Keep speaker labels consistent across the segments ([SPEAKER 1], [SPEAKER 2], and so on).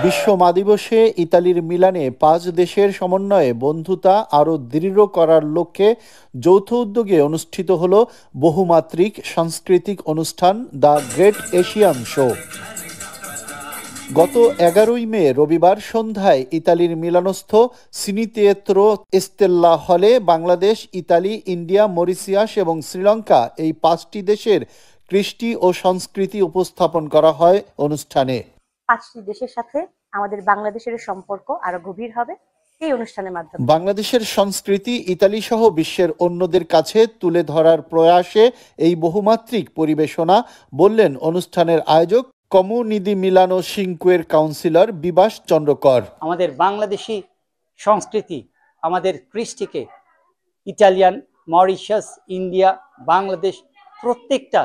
[SPEAKER 1] বিশ্ব মা দিবসে ইতালির মিলানে ৫ দেশের সমন্বয়ে বন্ধুতা আরও দৃঢ় করার লক্ষ্যে যৌথ উদ্যোগে অনুষ্ঠিত হল বহুমাত্রিক সাংস্কৃতিক অনুষ্ঠান দ্য গ্রেট এশিয়ান শো। গত ১১ই মে রবিবার সন্ধ্যায় ইতালির মিলানস্থ সিনিতেত্রো এস্তেল্লা হলে বাংলাদেশ, ইতালি, ইন্ডিয়া, মরিশিয়াস এবং শ্রীলঙ্কা এই ৫টি দেশের কৃষ্টি ও সংস্কৃতি উপস্থাপন করা হয় অনুষ্ঠানে।
[SPEAKER 2] ৫টি দেশের সাথে আমাদের বাংলাদেশের সম্পর্ক আরো গভীর হবে এই অনুষ্ঠানের মাধ্যমে।
[SPEAKER 1] বাংলাদেশের সংস্কৃতি ইতালি সহ বিশ্বের অন্যদের কাছে তুলে ধরার প্রয়াসে এই বহুমাত্রিক পরিবেশনা, বললেন অনুষ্ঠানের আয়োজক কমিউনি দি মিলানো সিনকুয়ের কাউন্সিলর বিভাস চন্দ্রকর।
[SPEAKER 3] আমাদের বাংলাদেশি সংস্কৃতি, আমাদের কৃষ্টিকে ইটালিয়ান, মরিশাস, ইন্ডিয়া, বাংলাদেশ প্রত্যেকটা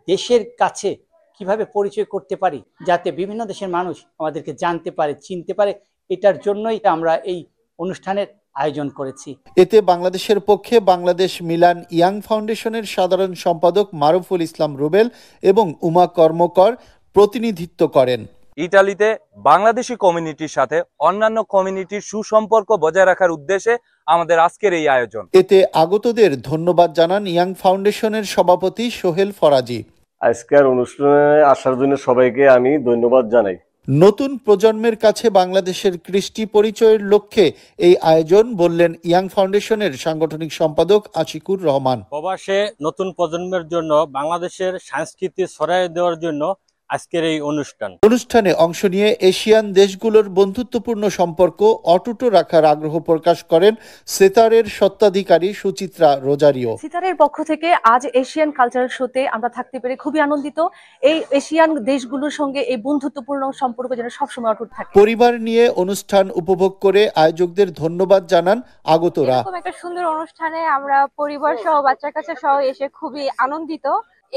[SPEAKER 3] দেশের কাছে কিভাবে পরিচয় করতে পারি, যাতে বিভিন্ন দেশের মানুষ আমাদেরকে জানতে পারে, চিনতে পারে, এটার জন্যই আমরা এই অনুষ্ঠানের আয়োজন করেছি।
[SPEAKER 1] এতে বাংলাদেশের পক্ষে বাংলাদেশ মিলান ইয়াং ফাউন্ডেশনের সাধারণ সম্পাদক মারুফুল ইসলাম রুবেল এবং উমা কর্মকর প্রতিনিধিত্ব করেন।
[SPEAKER 4] ইতালিতে বাংলাদেশি কমিউনিটির সাথে অন্যান্য কমিউনিটির সুসম্পর্ক বজায় রাখার উদ্দেশ্যে আমাদের আজকের এই আয়োজন।
[SPEAKER 1] এতে আগতদের ধন্যবাদ জানান ইয়াং ফাউন্ডেশনের সভাপতি সোহেল ফরাজি।
[SPEAKER 5] আজকের অনুষ্ঠানে আসার জন্য সবাইকে আমি ধন্যবাদ জানাই।
[SPEAKER 1] নতুন প্রজন্মের কাছে বাংলাদেশের কৃষ্টি পরিচয়ের লক্ষ্যে এই আয়োজন, বললেন ইয়াং ফাউন্ডেশনের সাংগঠনিক সম্পাদক আশিকুর রহমান।
[SPEAKER 6] প্রবাসে নতুন প্রজন্মের জন্য বাংলাদেশের সংস্কৃতি ছড়িয়ে দেওয়ার জন্য আজকের এই অনুষ্ঠানে
[SPEAKER 1] অংশ নিয়ে এশিয়ান দেশগুলোর বন্ধুত্বপূর্ণ সম্পর্ক অটুট রাখার আগ্রহ প্রকাশ করেন সেতারের স্বত্বাধিকারী সুচিত্রা রোজারিও।
[SPEAKER 2] সিতারের পক্ষ থেকে আজ এশিয়ান কালচারাল শোতে আমরা থাকতে পেরে খুবই আনন্দিত। এই এশিয়ান দেশগুলোর সঙ্গে এই বন্ধুত্বপূর্ণ সম্পর্ক যেন সবসময় অটুট থাকে।
[SPEAKER 1] পরিবার নিয়ে অনুষ্ঠান উপভোগ করে আয়োজকদের ধন্যবাদ জানান আগতরা।
[SPEAKER 7] এরকম একটা সুন্দর অনুষ্ঠানে আমরা পরিবার সহ, বাচ্চা কাচ্চা সহ এসে খুবই আনন্দিত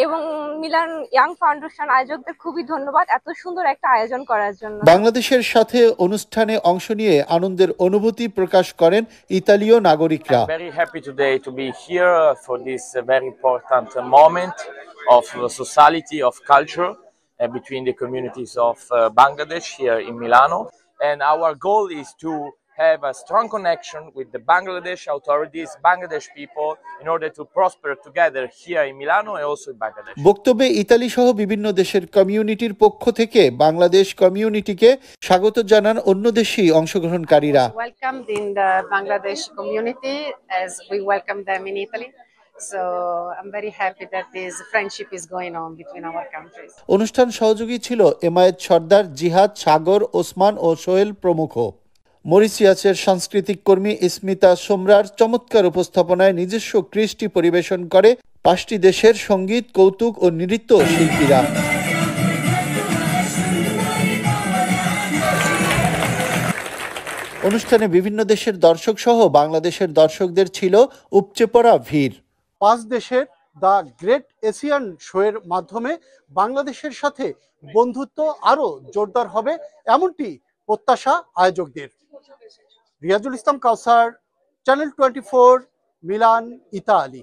[SPEAKER 7] এবং মিলান ইয়াং ফাউন্ডেশন আয়োজকদের খুবই ধন্যবাদ এত সুন্দর একটা আয়োজন করার জন্য।
[SPEAKER 1] বাংলাদেশের সাথে অনুষ্ঠানে অংশ নিয়ে আনন্দের অনুভূতি প্রকাশ করেন ইতালীয় নাগরিকরা।
[SPEAKER 8] Very happy today to be here for this very important moment of sociality, of culture between the communities of Bangladesh here in Milano, and our goal is to have a strong connection with the Bangladesh authorities, Bangladesh people, in order to prosper together here in Milano and also in Bangladesh.
[SPEAKER 1] বক্তব্যে Italy সহ বিভিন্ন দেশের কমিউনিটির পক্ষ থেকে বাংলাদেশ কমিউনিটিকে স্বাগত জানান অন্য দেশি অংশগ্রহণকারীরা।
[SPEAKER 9] Welcomed in the Bangladesh community as we welcome them in Italy. So I'm very happy that this friendship is going on between our countries.
[SPEAKER 1] অনুষ্ঠান সহযোগী ছিল এমায়েত সর্দার, জিহাদ, সাগর, ওসমান ও সোহেল প্রমুখ। মরিশিয়াসের সাংস্কৃতিক কর্মী স্মিতা সোমরার চমৎকার উপস্থাপনায় নিজস্ব কৃষ্টি পরিবেশন করে ৫টি দেশের সঙ্গীত, কৌতুক ও নৃত্য শিল্পীরা। অনুষ্ঠানে বিভিন্ন দেশের দর্শক সহ বাংলাদেশের দর্শকদের ছিল উপচে পড়া ভিড়। ৫ দেশের দ্য গ্রেট এশিয়ান শোয়ের মাধ্যমে বাংলাদেশের সাথে বন্ধুত্ব আরও জোরদার হবে, এমনটি প্রত্যাশা আয়োজকদের। রিয়াজুল ইসলাম কাউসার, চ্যানেল 24, মিলান, ইতালি।